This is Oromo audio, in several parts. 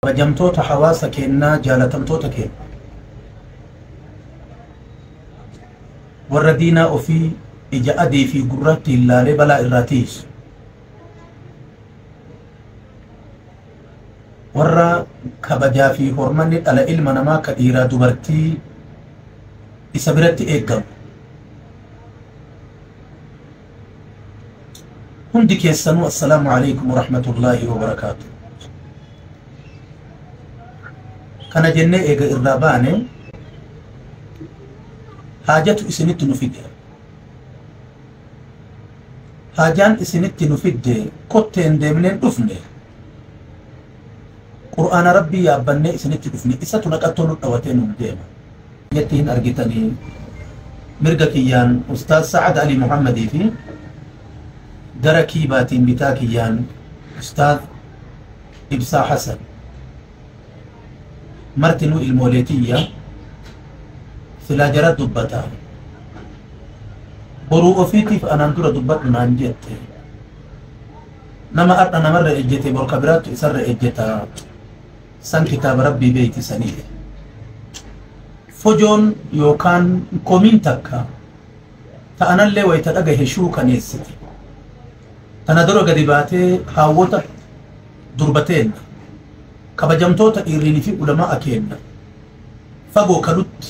Kabajamtoota hawaasa keenyaa jaalatamtoota keenya warra diinaa ofii ija adii fi gurratti ilaalee balaa irraa tiisu warra kabajaa fi hormanni dhala ilma namaa ka dhiiraa dubartii isa biratti eeggamu hundi keessanuu assalaamu alaykum wa rahmatullaahi wa barakaatuh. Kana jennee eega irraa baane haajatu isinitti nu fide haajaan isinitti nu fide kotteen deemneen dhufne qur'aana rabbii yaabbannee isinitti dhufne isatu naqattoo nu dhawatee nu deema jettiin argitanii mirga kiyyaan ustaaz Sa'ad Ali Muhammadii fi gara kiibaatiin bitaa kiyyaan ustaaz Ibsaa Hasan martinu ilmooleetiyya silaa jara dubbataa boruu ofiitiif anaan dura dubbadhu naan jette nama ardha namarra ejjete borka biraattu isarra ejjeta san kitaaba rabbii beeyti sanii fojoon yookaan komiin takka ta'anallee wayita dhagahe shuukaneessiti tana dura gadi baatee haawwota durbateenna kabajamtoota dhiirrii fi ulamaa kenna fagoo kanutti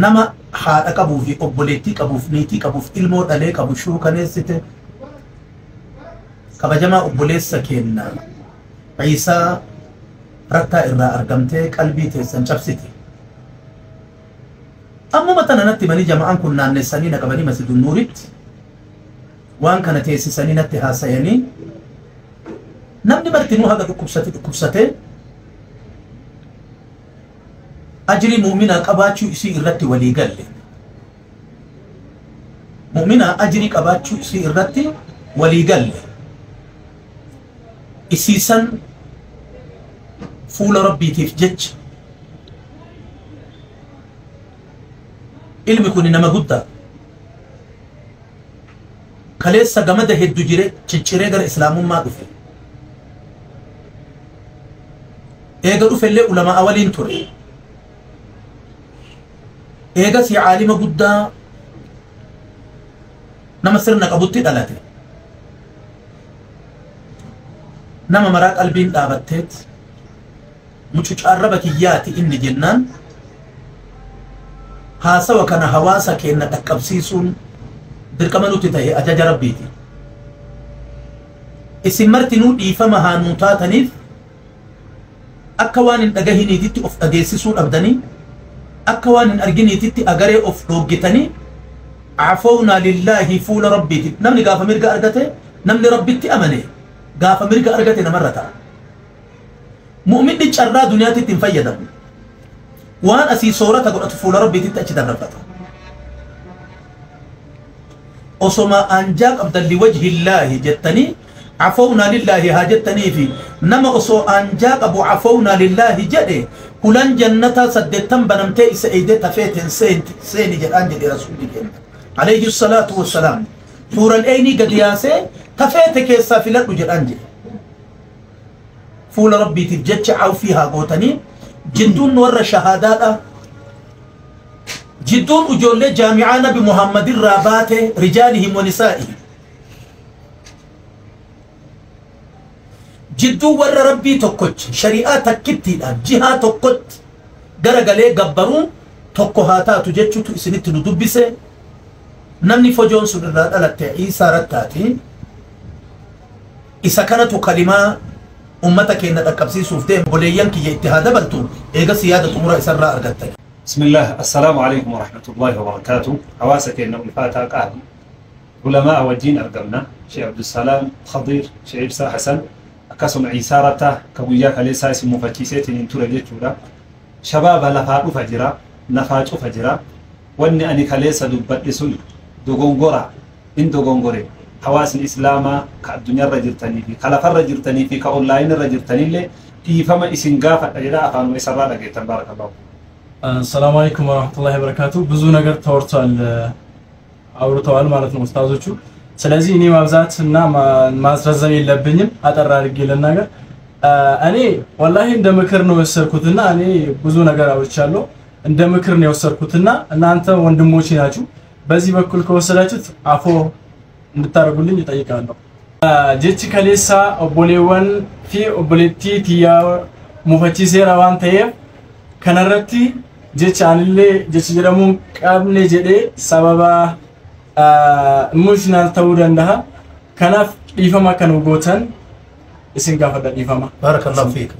nama haadha qabuu fi obboleettii qabuuf niitii qabuuf ilmoo dhalee qabu shuukaneessite kabajamaa obboleessa kenna Ciisaa rakkaa irraa argamtee qalbii teessan cabsite ammuma tana natti manii jama'aan kun naannessanii naqabanii masjidun nuuritti waan kana teessisanii natti haasayanii namni martinuu haga dhukkubsate ajri mu'minaa qabaachuu isii irratti walii galle mu'minaa ajri qabaachuu isii irratti walii galle isiisan fuula rabbiitiif jecha ilmi kun nama guddaa kaleessa gamada hedduu jire cicciree gara islaamummaa dhufe eega dhufellee ulamaa awaliin ture eega si caalima guddaa nama sirna qabutti dhalate nama maraa qalbiin dhaabatteet mucucaarraba kiyyaati inni jennaan haasawa kana hawaasa keenna dhaqqabsiisuun dirqama nuti ta'e ajaja rabbiiti isin martinuu dhiifama haanuu taataniif akka waan hin dhagahiniititti of dhageessisuu dhabdanii akka waan hin arginiititti agaree of dhoggitanii afawna lillaahi fuula rabbiiti namni gaafa mirga argate namni rabbitti amane gaafa mirga argate namarra ta'a mu'minni carraa duniyaatitti hin fayyadamu waan asii soorata godhatu fuula rabbiititti achi darrafata osoma anjaa qabdan liwajhillaahi jettanii عفونا لله هاجتني في نما أصو أنجاق أبو عفونا لله جدي كلن جنة سدتم بنمتي سيدة تفيت سين جران جدي رسول الله عليه الصلاة والسلام فور الأيني قد ياسي تفيت كيسا في لك جران جدي فول ربي تبجتش عو فيها قوتني جدون ور شهادات جدون أجول جامعان بمحمد الرابات رجالهم ونسائهم جدو ور ربي توكوت شريعة تكتي جهة توكوت غرغلي غبرون توكو هاتا تجچو تو اسنت ندبسه نمني فجون سدرا دلت عيسى رتاتي إذا كانت كلمة أمتك إن تكبسي سوفتين بوليان كي اتحاد بلتو إيجا سيادة أمور إسراء أرجعتك. بسم الله السلام عليكم ورحمة الله وبركاته حواسك إن نفاتها قاعد علماء والدين أرجمنا شيخ عبد السلام خضير شيخ إبسا حسن كسم عيسارته كبوياك ليس اسم مفتشات ينتور جتورا شباب لفاق فجرا نفاج فجرا واني اني كليس دبت لسل دوغونغورا ان دوغونغوري حواس الاسلام كالدنيا رجلتني في خلف الرجلتني في كاونلاين الرجلتني لي في فما اسنغاف اجرا افان ويسرا لك تبارك الله. السلام عليكم ورحمه الله وبركاته ብዙ ነገር ተወርቷል አውርተዋል ማለት ነው ኡስታዞቹ ስለዚህ እኔ ማብዛትና ማስረዘም የለብኝም አጠራ አድርጌ ለናገር እኔ ወላሂ እንደ ምክር ነው የወሰድኩትና እኔ ብዙ ነገር አውርቻለሁ እንደ ምክር ነው የወሰድኩትና እናንተ ወንድሞቼ ናችሁ በዚህ በኩል ከወሰዳችሁት አፎ እንድታረጉልኝ እጠይቃለሁ ጀቺ ከሌሳ ኦቦሌዋን ፊ ኦቦሌቲ ቲያ ሙፈቺሴራ ዋን ተየፍ ከነረቲ ጀቺ አንሌ ጀቺ ጀደሙ ቀብኔ ጀዴ ሰበባ ኢሞሽናል ተውደንዳ ከናፍ ይፈማ ከነው ጎተን اسم قافة الإفامة بارك الله فيك